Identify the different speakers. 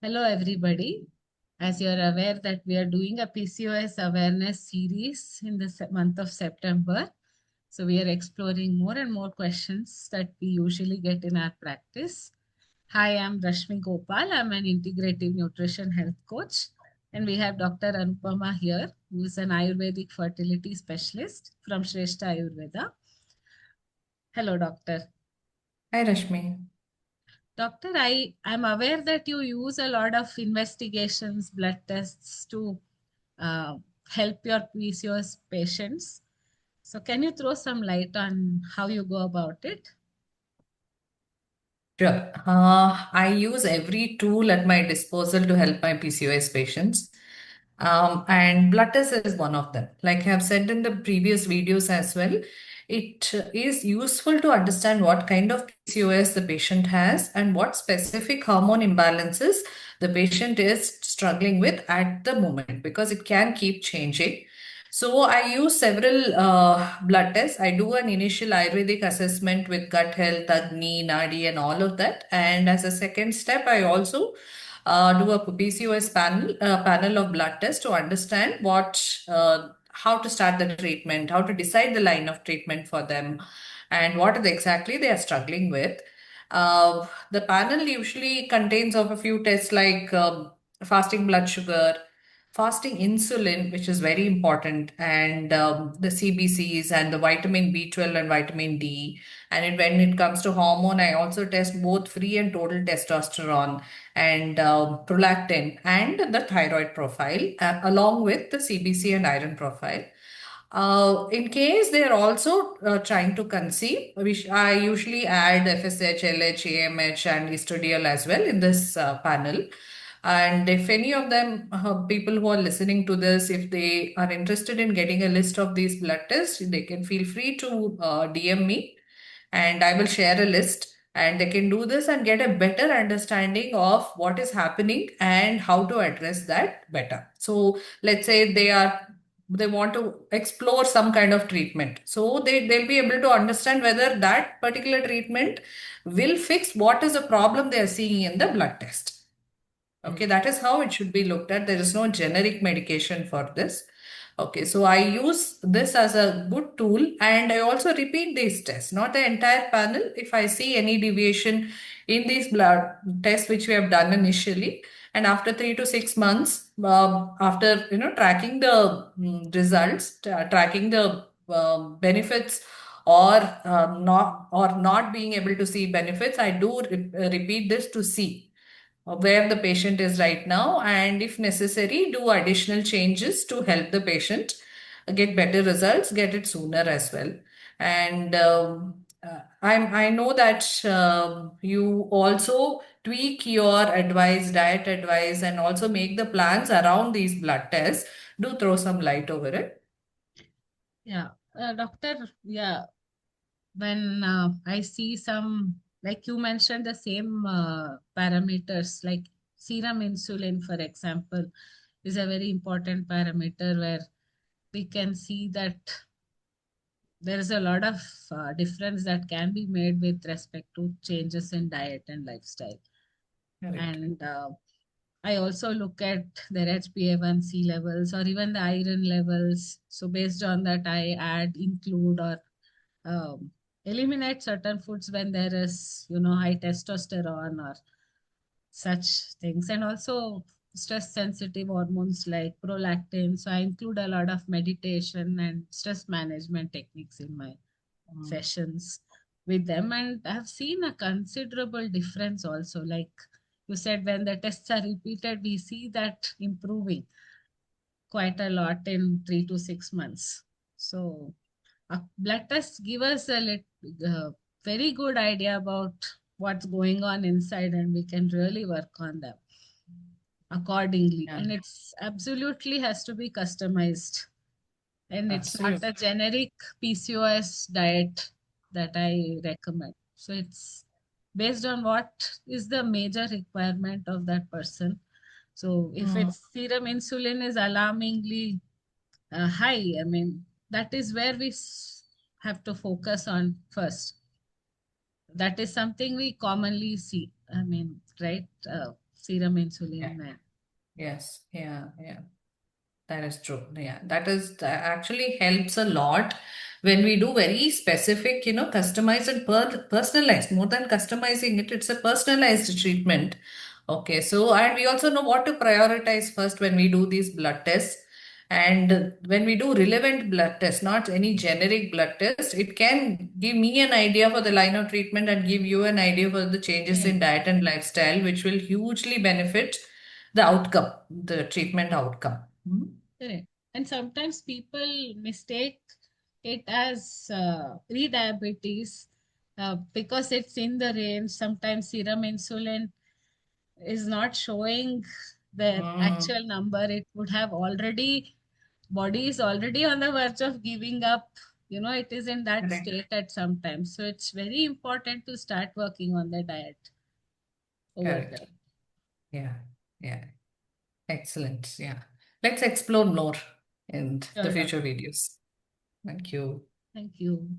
Speaker 1: Hello, everybody. As you're aware that we are doing a PCOS awareness series in the month of September. So we are exploring more and more questions that we usually get in our practice. Hi, I'm Rashmi Gopal. I'm an integrative nutrition health coach. And we have Dr. Anupama here, who is an Ayurvedic fertility specialist from Shrestha Ayurveda. Hello, doctor.
Speaker 2: Hi, Rashmi.
Speaker 1: Doctor, I'm aware that you use a lot of investigations, blood tests to uh, help your PCOS patients. So, can you throw some light on how you go about it?
Speaker 2: Sure. I use every tool at my disposal to help my PCOS patients. And blood test is one of them. Like I have said in the previous videos as well, it is useful to understand what kind of PCOS the patient has and what specific hormone imbalances the patient is struggling with at the moment because it can keep changing. So I use several blood tests. I do an initial Ayurvedic assessment with gut health, Agni, Nadi, and all of that. And as a second step, I also do a PCOS panel of blood tests to understand how to start the treatment, how to decide the line of treatment for them, and what exactly they are struggling with. The panel usually contains of a few tests like fasting blood sugar, fasting insulin, which is very important, and the CBCs and the vitamin B12 and vitamin D. And when it comes to hormone, I also test both free and total testosterone and prolactin and the thyroid profile, along with the CBC and iron profile. In case they are also trying to conceive, I usually add FSH, LH, AMH, and estradiol as well in this panel. And if any of them, people who are listening to this, if they are interested in getting a list of these blood tests, they can feel free to DM me and I will share a list and they can do this and get a better understanding of what is happening and how to address that better. So let's say they want to explore some kind of treatment. So they'll be able to understand whether that particular treatment will fix what is the problem they are seeing in the blood test. Okay, that is how it should be looked at. There is no generic medication for this. Okay, so I use this as a good tool and I also repeat these tests, not the entire panel. If I see any deviation in these blood tests which we have done initially, and after 3 to 6 months, after tracking the results, tracking the benefits or not being able to see benefits, I do repeat this to see where the patient is right now, and if necessary, do additional changes to help the patient get better results, get it sooner as well. And I know that you also tweak your diet advice, and also make the plans around these blood tests. Do throw some light over it.
Speaker 1: Yeah, doctor, yeah, when I see some, like you mentioned, the same parameters, like serum insulin, for example, is a very important parameter where we can see that there is a lot of difference that can be made with respect to changes in diet and lifestyle.
Speaker 2: Correct.
Speaker 1: And I also look at their HbA1c levels or even the iron levels. So based on that, I add, include, or um, eliminate certain foods when there is, high testosterone or such things. And also stress sensitive hormones like prolactin. So I include a lot of meditation and stress management techniques in my sessions with them, and I've seen a considerable difference also. Like you said, when the tests are repeated, we see that improving quite a lot in 3 to 6 months. So blood tests give us very good idea about what's going on inside, and we can really work on them accordingly.
Speaker 2: Yeah,
Speaker 1: And it's absolutely has to be customized, and it's not
Speaker 2: absolutely.
Speaker 1: a generic PCOS diet that I recommend. So it's based on what is the major requirement of that person. So if
Speaker 2: Mm.
Speaker 1: its serum insulin is alarmingly high, I mean, that is where we have to focus on first. That is something we commonly see. I mean, right? serum
Speaker 2: Yeah.
Speaker 1: insulin.
Speaker 2: Yes. Yeah. Yeah. That is true. Yeah, that actually helps a lot when we do very specific, customized and personalized. More than customizing it, it's a personalized treatment. Okay, so and we also know what to prioritize first when we do these blood tests. And when we do relevant blood tests, not any generic blood test, it can give me an idea for the line of treatment and give you an idea for the changes in
Speaker 1: Correct.
Speaker 2: diet and lifestyle, which will hugely benefit the outcome, the treatment outcome. Hmm?
Speaker 1: Correct. And sometimes people mistake it as pre-diabetes because it's in the range. Sometimes serum insulin is not showing the
Speaker 2: Mm,
Speaker 1: actual number. It would have already, body is already on the verge of giving up. It is in that
Speaker 2: correct,
Speaker 1: state at some time. So it's very important to start working on the diet over
Speaker 2: correct.
Speaker 1: there.
Speaker 2: Yeah, yeah. Excellent. Yeah. Let's explore more in the
Speaker 1: Sure,
Speaker 2: future
Speaker 1: doctor.
Speaker 2: videos. Thank you.
Speaker 1: Thank you.